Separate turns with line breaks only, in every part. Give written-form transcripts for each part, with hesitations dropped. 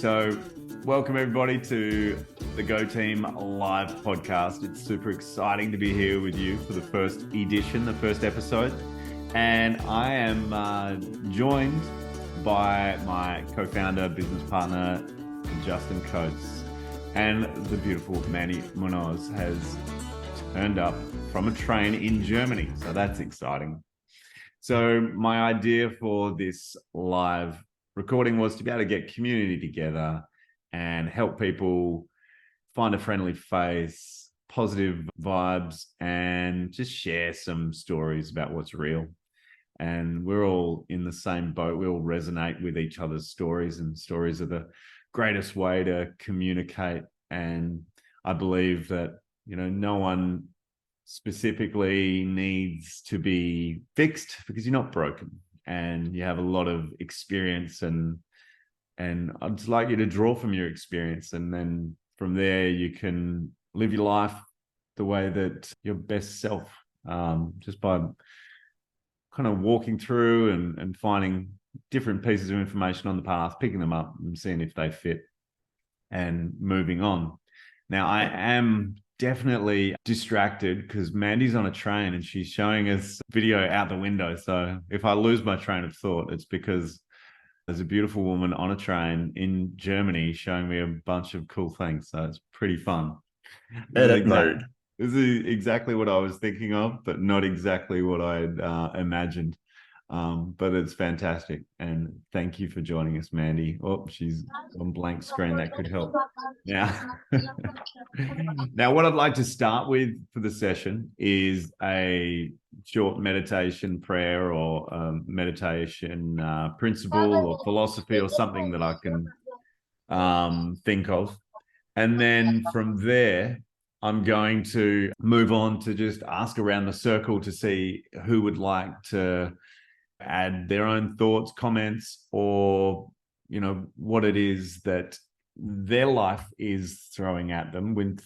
So welcome everybody to the Go Team live podcast. It's super exciting to be here with you for the first edition, the first episode. And I am joined by my co-founder, business partner, Justin Coates. And the beautiful Mandy Munoz has turned up from a train in Germany. So that's exciting. So my idea for this live recording was to be able to get community together and help people find a friendly face, positive vibes, and just share some stories about what's real. And we're all in the same boat. We all resonate with each other's stories, and stories are the greatest way to communicate. And I believe that, no one specifically needs to be fixed because you're not broken. And you have a lot of experience, and I'd just like you to draw from your experience, and then from there you can live your life the way that your best self, just by kind of walking through and finding different pieces of information on the path, picking them up and seeing if they fit and moving on. Now, I am definitely distracted because Mandy's on a train and she's showing us video out the window. So if I lose my train of thought, it's because there's a beautiful woman on a train in Germany showing me a bunch of cool things. So it's pretty fun.
Edit mode.
This is exactly what I was thinking of, but not exactly what I'd imagined. But it's fantastic. And thank you for joining us, Mandy. Oh, she's on blank screen. That could help. Now, now, what I'd like to start with for the session is a short meditation prayer or meditation principle or philosophy or something that I can think of. And then from there, I'm going to move on to just ask around the circle to see who would like to add their own thoughts, comments, or, what it is that their life is throwing at them with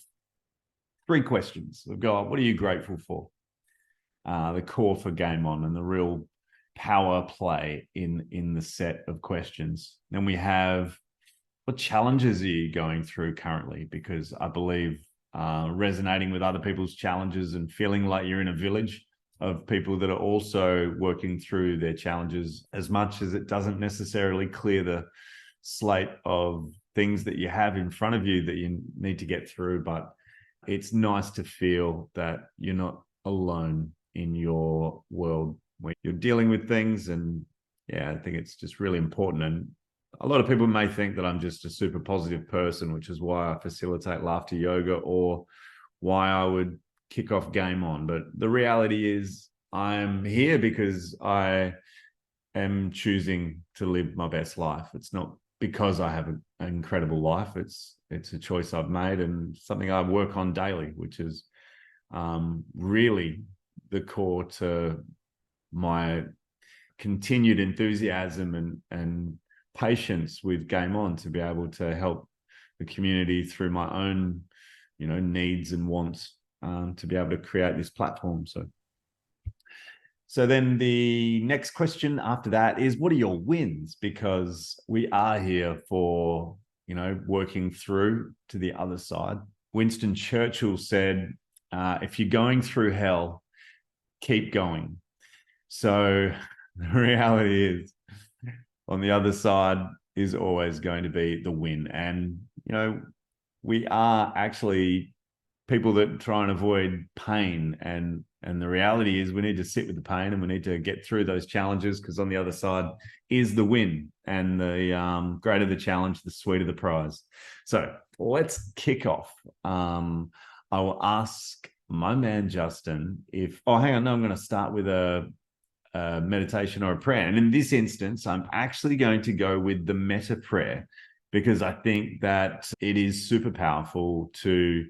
3 questions. We've got, what are you grateful for? The core for GAIM ON and the real power play in the set of questions. Then we have, what challenges are you going through currently? Because I believe resonating with other people's challenges and feeling like you're in a village of people that are also working through their challenges, as much as it doesn't necessarily clear the slate of things that you have in front of you that you need to get through. But it's nice to feel that you're not alone in your world when you're dealing with things. And yeah, I think it's just really important. And a lot of people may think that I'm just a super positive person, which is why I facilitate laughter yoga or why I would kick off GAIM ON. But the reality is I'm here because I am choosing to live my best life. It's not because I have an incredible life. It's a choice I've made and something I work on daily, which is really the core to my continued enthusiasm and patience with GAIM ON to be able to help the community through my own, needs and wants, to be able to create this platform. So then the next question after that is, what are your wins? Because we are here for, working through to the other side. Winston Churchill said, if you're going through hell, keep going. So the reality is, on the other side is always going to be the win. And, we are actually people that try and avoid pain. And the reality is we need to sit with the pain and we need to get through those challenges, because on the other side is the win. And the greater the challenge, the sweeter the prize. So let's kick off. I will ask my man, Justin, hang on, no, I'm going to start with a meditation or a prayer. And in this instance, I'm actually going to go with the metta prayer, because I think that it is super powerful to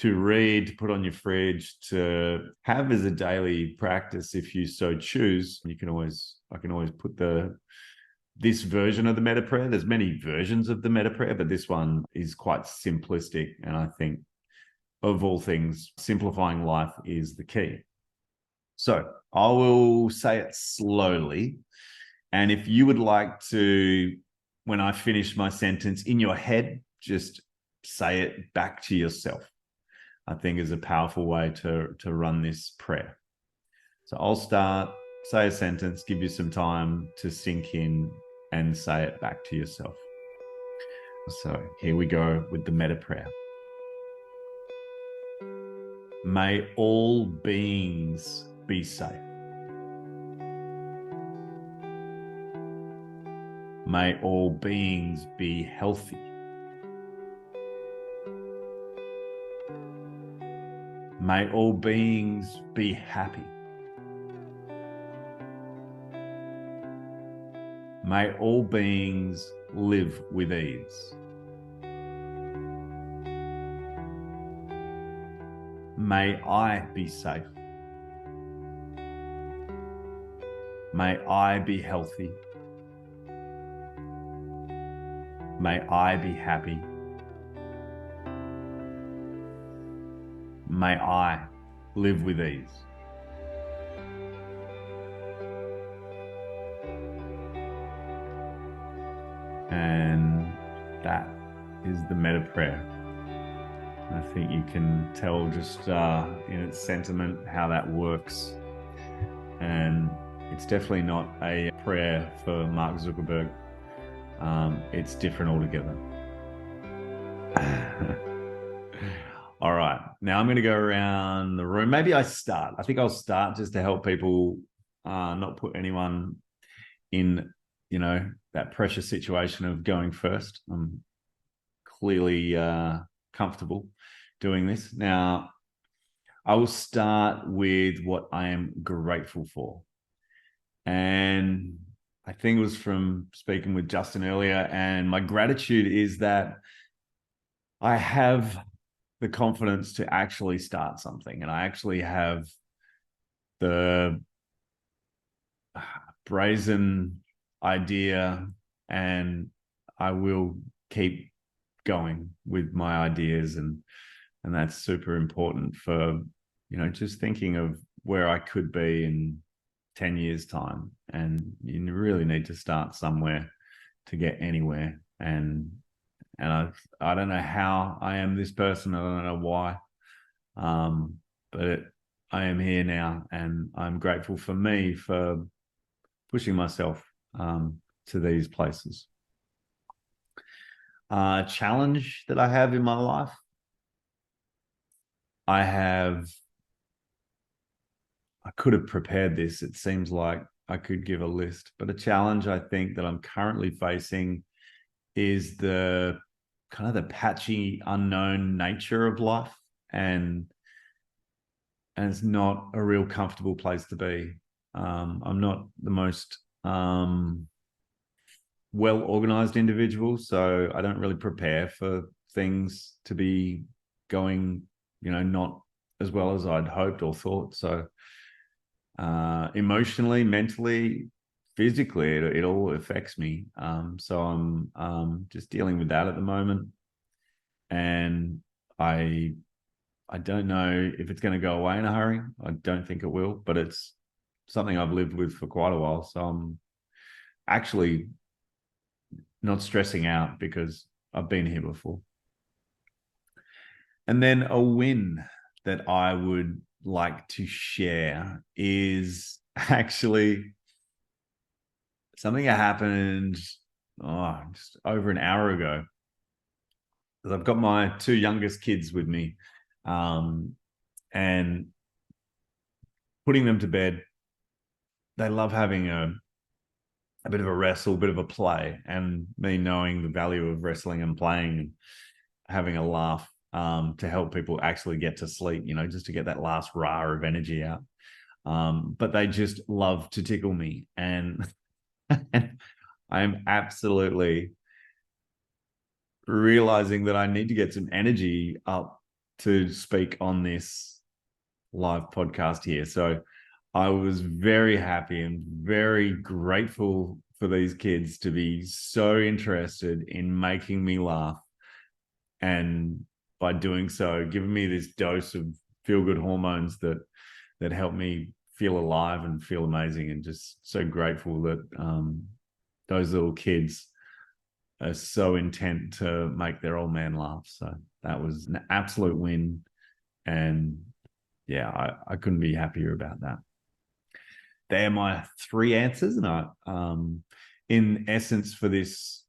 read, to put on your fridge, to have as a daily practice if you so choose. I can always put this version of the metta prayer. There's many versions of the metta prayer, but this one is quite simplistic. And I think, of all things, simplifying life is the key. So I will say it slowly. And if you would like to when I finish my sentence in your head, just say it back to yourself. I think is a powerful way to run this prayer. So I'll start, say a sentence, give you some time to sink in and say it back to yourself. So here we go with the meta prayer. May all beings be safe. May all beings be healthy. May all beings be happy. May all beings live with ease. May I be safe. May I be healthy. May I be happy. May I live with ease. And that is the meta prayer. I think you can tell just in its sentiment how that works. And it's definitely not a prayer for Mark Zuckerberg. It's different altogether. All right. Now I'm going to go around the room. Maybe I think I'll start just to help people not put anyone in, that pressure situation of going first. I'm clearly comfortable doing this. Now, I will start with what I am grateful for. And I think it was from speaking with Justin earlier, and my gratitude is that I have the confidence to actually start something, and I actually have the brazen idea, and I will keep going with my ideas, and that's super important for just thinking of where I could be in 10 years time. And you really need to start somewhere to get anywhere. And I don't know how I am this person. I don't know why, but I am here now, and I'm grateful for me for pushing myself to these places. Challenge that I have in my life. I could have prepared this. It seems like I could give a list, but a challenge I think that I'm currently facing is the kind of the patchy, unknown nature of life. And it's not a real comfortable place to be. I'm not the most well-organized individual, so I don't really prepare for things to be going, not as well as I'd hoped or thought. So emotionally, mentally, physically, it all affects me. So I'm just dealing with that at the moment. And I don't know if it's going to go away in a hurry. I don't think it will, but it's something I've lived with for quite a while. So I'm actually not stressing out because I've been here before. And then a win that I would like to share is actually something that happened just over an hour ago. I've got my two youngest kids with me, and putting them to bed. They love having a bit of a wrestle, a bit of a play, and me knowing the value of wrestling and playing and having a laugh to help people actually get to sleep, just to get that last rah of energy out. But they just love to tickle me, and I am absolutely realizing that I need to get some energy up to speak on this live podcast here. So I was very happy and very grateful for these kids to be so interested in making me laugh, and by doing so, giving me this dose of feel-good hormones that help me feel alive and feel amazing, and just so grateful that those little kids are so intent to make their old man laugh. So that was an absolute win. And yeah, I couldn't be happier about that. They're my three answers. And in essence, for this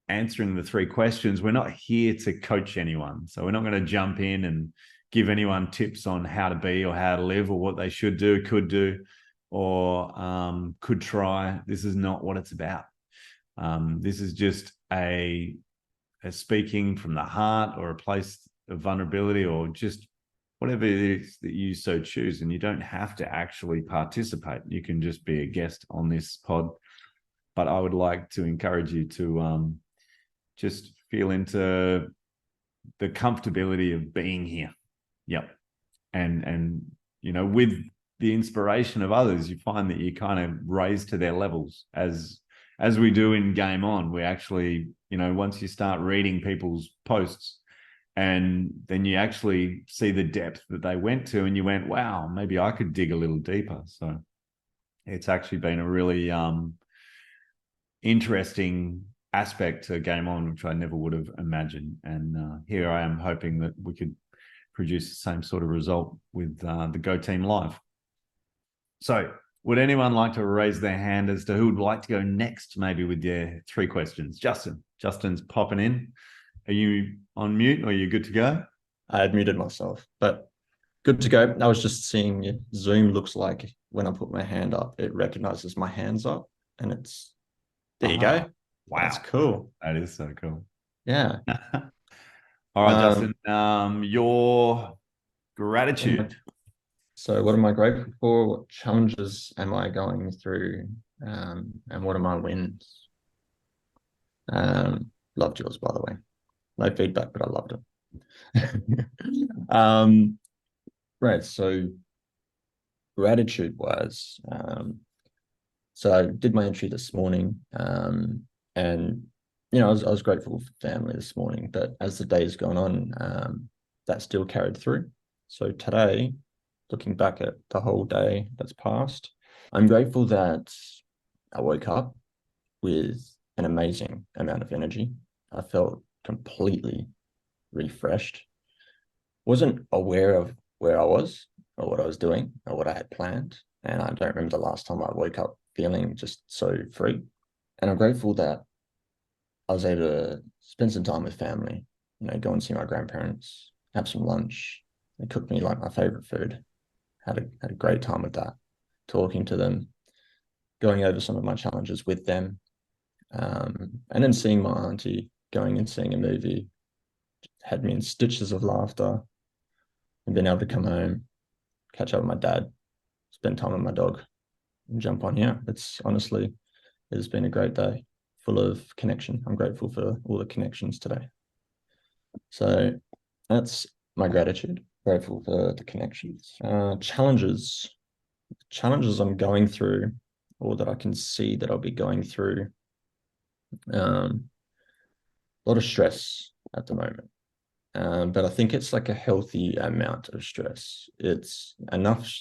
answering the three questions, we're not here to coach anyone. So we're not going to jump in and give anyone tips on how to be or how to live or what they should do, could do, or could try. This is not what it's about. This is just a speaking from the heart, or a place of vulnerability, or just whatever it is that you so choose. And you don't have to actually participate. You can just be a guest on this pod. But I would like to encourage you to just feel into the comfortability of being here. Yep. And with the inspiration of others, you find that you kind of raise to their levels as we do in Game On. We actually, once you start reading people's posts, and then you actually see the depth that they went to, and you went, wow, maybe I could dig a little deeper. So it's actually been a really interesting aspect to Game On, which I never would have imagined. And here I am hoping that we could produce the same sort of result with the Go Team Live. So would anyone like to raise their hand as to who would like to go next, maybe with their three questions? Justin's popping in. Are you on mute, or are you good to go?
I had muted myself, but good to go. I was just seeing Zoom looks like when I put my hand up, it recognizes my hands up, and it's there. You go.
Wow,
that's cool.
That is so cool.
Yeah.
All right, Justin. Your gratitude.
So what am I grateful for? What challenges am I going through? And what are my wins? Loved yours, by the way. No feedback, but I loved it. Right. So gratitude wise, so I did my entry this morning, and I was grateful for family this morning, but as the day has gone on, that still carried through. So today, looking back at the whole day that's passed, I'm grateful that I woke up with an amazing amount of energy. I felt completely refreshed. Wasn't aware of where I was or what I was doing or what I had planned. And I don't remember the last time I woke up feeling just so free. And I'm grateful that I was able to spend some time with family, go and see my grandparents, have some lunch. They cooked me like my favorite food. Had a great time with that, talking to them, going over some of my challenges with them. And then seeing my auntie, going and seeing a movie, had me in stitches of laughter, and being able to come home, catch up with my dad, spend time with my dog, and jump on here. It's been a great day, full of connection. I'm grateful for all the connections today. So that's my gratitude. Grateful for the connections. Challenges I'm going through, or that I can see that I'll be going through. A lot of stress at the moment. But I think it's like a healthy amount of stress. It's enough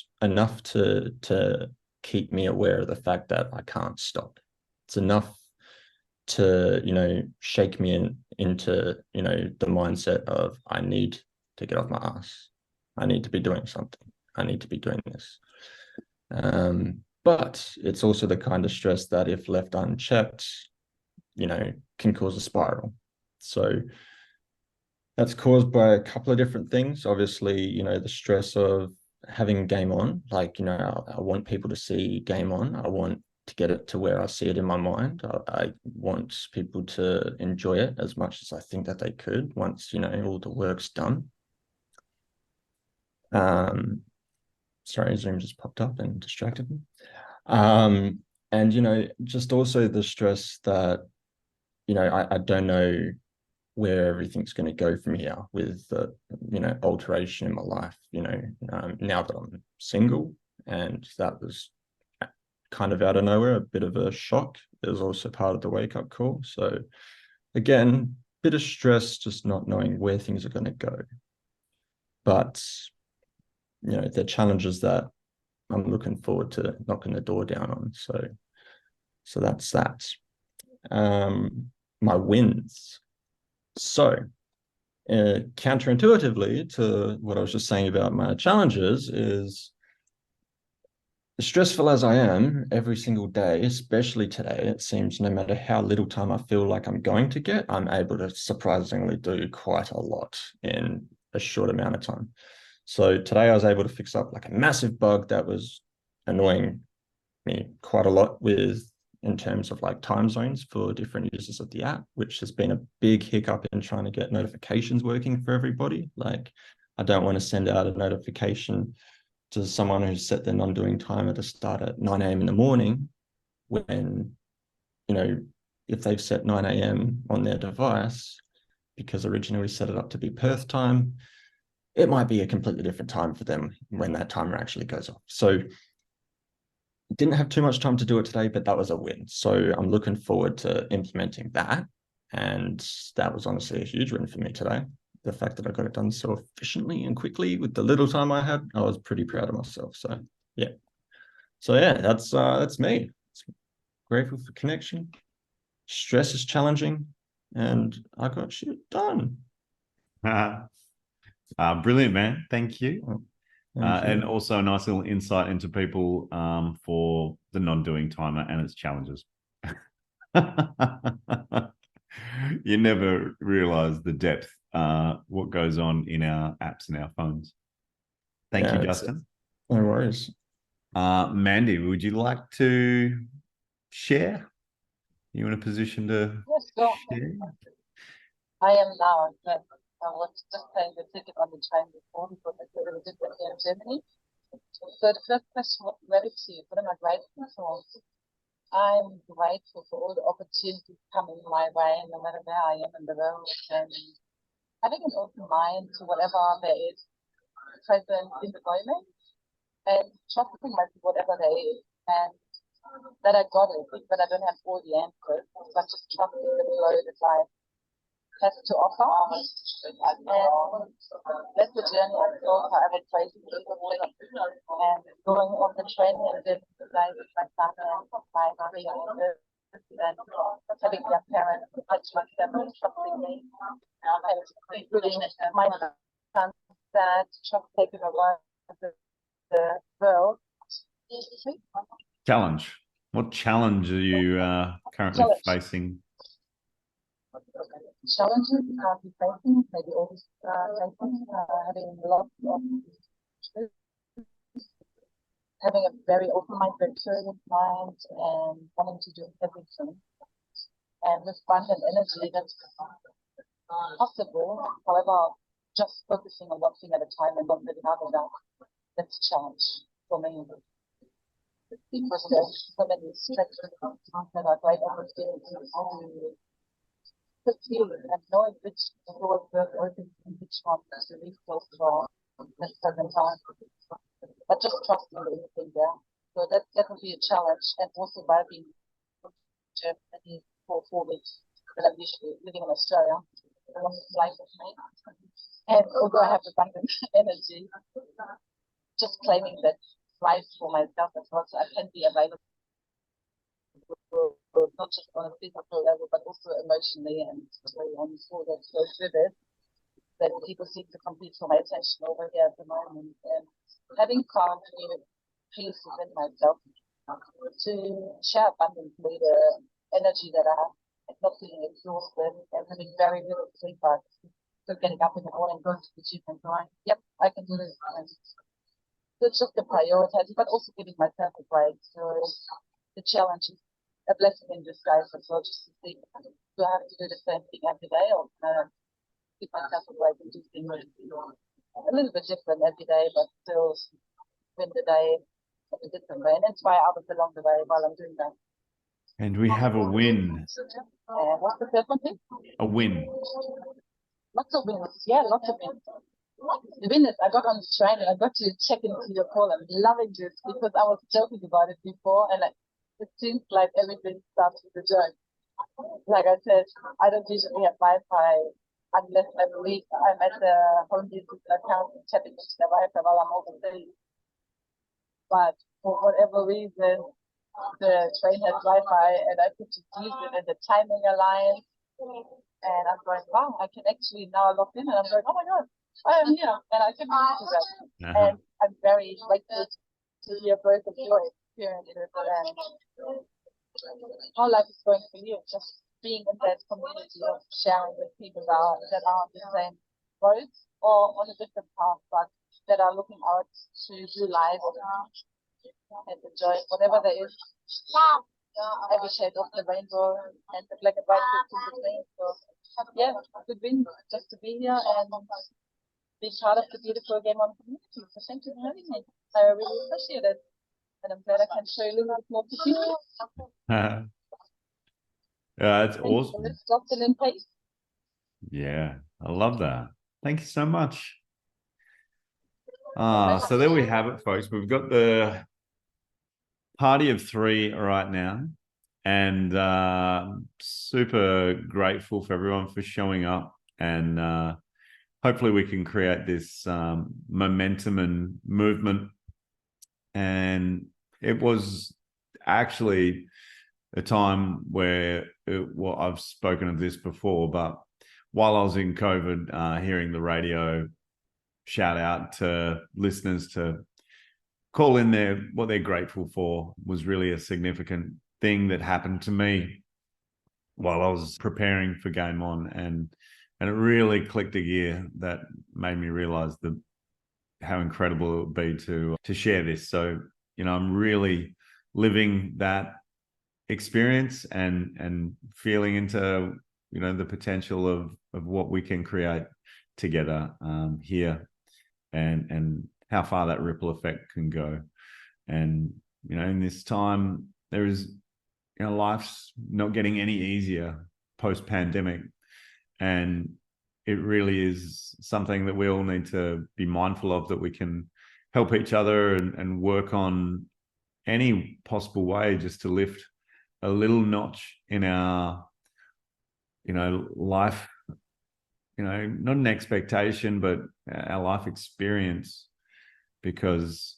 to keep me aware of the fact that I can't stop. It's enough to, shake me into, the mindset of I need to get off my ass. I need to be doing something. I need to be doing this. But it's also the kind of stress that if left unchecked, can cause a spiral. So that's caused by a couple of different things. Obviously, the stress of having Game On. Like, I want people to see Game On. I want to get it to where I see it in my mind. I want people to enjoy it as much as I think that they could once, all the work's done. Sorry, Zoom just popped up and distracted me. And, just also the stress that, I don't know where everything's going to go from here with the, alteration in my life, now that I'm single, and that was kind of out of nowhere, a bit of a shock. It was also part of the wake-up call. So again, bit of stress, just not knowing where things are going to go. But, they're challenges that I'm looking forward to knocking the door down on. So that's that. my wins. So counterintuitively to what I was just saying about my challenges is, as stressful as I am every single day, especially today, it seems no matter how little time I feel like I'm going to get, I'm able to surprisingly do quite a lot in a short amount of time. So today I was able to fix up like a massive bug that was annoying me quite a lot with in terms of like time zones for different users of the app, which has been a big hiccup in trying to get notifications working for everybody. Like I don't want to send out a notification to someone who's set their non-doing timer to start at 9 a.m. in the morning when, you know, if they've set 9 a.m. on their device, because originally we set it up to be Perth time, it might be a completely different time for them when that timer actually goes off. So didn't have too much time to do it today, but that was a win. So I'm looking forward to implementing that. And that was honestly a huge win for me today. The fact that I got it done so efficiently and quickly with the little time I had, I was pretty proud of myself. So yeah. So yeah, that's me. Grateful for connection. Stress is challenging, and I got shit done.
Brilliant, man. Thank you.
Oh, thank
And
you.
also a nice little insight into people for the non-doing timer and its challenges. You never realize the depth, what goes on in our apps and our phones. Thank you,
Yeah,
Justin.
no worries.
Mandy, would you like to share? You in a position to
Yes, go.
share?
I am now. But I was just paying the ticket on the train before because I thought it was different here in Germany. So the first question was gratitude. What am I grateful for? I'm grateful for all the opportunities coming my way, no matter where I am in the world, and having an open mind to whatever there is present in the moment, and trusting myself whatever there is, and that I got it, but I don't have all the answers, but just trusting the flow that life has to offer. And that's the journey I thought however crazy it is. And going on the train and then like with my son and my 3 years and having their parents touch myself, trusting me, and including my son that trust taking over the world.
Challenge. What challenge are you currently
Challenge.
facing?
Challenges we facing, maybe always facing, having lots of having a very open mind, very curious mind, and wanting to do everything. And with abundant energy, that's possible. However, just focusing on one thing at a time and not letting others out, that's a challenge for me. Because there's so many stretches that are great opportunities to feel and knowing which doors work open and which ones to leave closed for at certain time. But just trusting the instinct there. So that's definitely a challenge. And also by being in Germany for 4 weeks, but I'm usually living in Australia. I want to fly with me. And although I have abundant energy, just claiming that life for myself as well, so I can be available not just on a physical level, but also emotionally and all that goes with it. That people seem to compete for my attention over here at the moment. And having calm peace within myself to share abundantly the energy that I have, and not feeling exhausted and having very little sleep, but still getting up in the morning, going to the gym and going, yep, I can do this. So it's just a priority, but also giving myself a break. So the challenge is a blessing in disguise as well, just to think, do I have to do the same thing every day, or can I give myself a break and do things a little bit different every day, but still win the day in a different way, and inspire others along the way while I'm doing that.
And we have a win.
What's the third one?
A win.
Lots of wins. Yeah, lots of wins. The win is I got on the train and I got to check into your call. I'm loving this because I was joking about it before, and it seems like everything starts with a joke. Like I said, I don't usually have Wi-Fi unless I'm at the home business account and tapping into the Wi-Fi while I'm overseas. But for whatever reason, the train has Wi-Fi and I could just use it and the timing aligns. And I'm going, wow, I can actually now log in, and I'm going, oh my God, I am here, and I can do that. And I'm very grateful to hear both of your experiences and how life is going for you. Just being in that community of sharing with people that are on the same road or on a different path, but that are looking out to do life and enjoy whatever there is. Every shade of the rainbow and the black and white bits in between. So yeah, good win just to be here and be part of the beautiful Game On community. So thank you for having me. I really appreciate it. And I'm glad I can show you a little bit more to people.
Yeah, that's awesome.
Let's drop it in pace.
Yeah, I love that. Thank you so much. So there we have it, folks. We've got the party of 3 right now, and super grateful for everyone for showing up, and hopefully we can create this momentum and movement. And it was actually a time where well, I've spoken of this before, but while I was in COVID, hearing the radio shout out to listeners to call in what they're grateful for was really a significant thing that happened to me while I was preparing for Game On, and it really clicked a gear that made me realize how incredible it would be to share this. So, I'm really living that experience and feeling into, the potential of what we can create together here, and how far that ripple effect can go. And, in this time, there is, life's not getting any easier post-pandemic. And it really is something that we all need to be mindful of, that we can help each other and work on any possible way just to lift a little notch in our, life, not an expectation, but our life experience, because,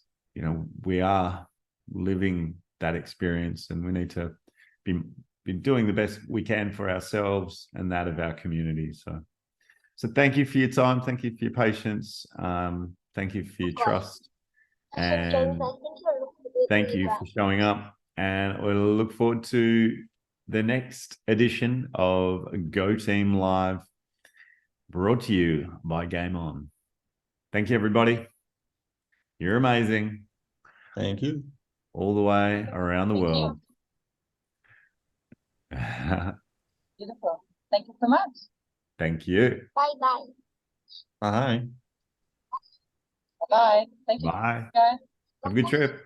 we are living that experience, and we need to be doing the best we can for ourselves and that of our community. So thank you for your time. Thank you for your patience. Thank you for your trust. And thank you for showing up. And we'll look forward to the next edition of Go Team Live, brought to you by Game On. Thank you, everybody. You're amazing.
Thank you.
All the way around the world.
Beautiful. Thank you so much.
Thank you.
Bye-bye.
Bye.
Bye. Thank you.
Bye.
Guys.
Have a good trip.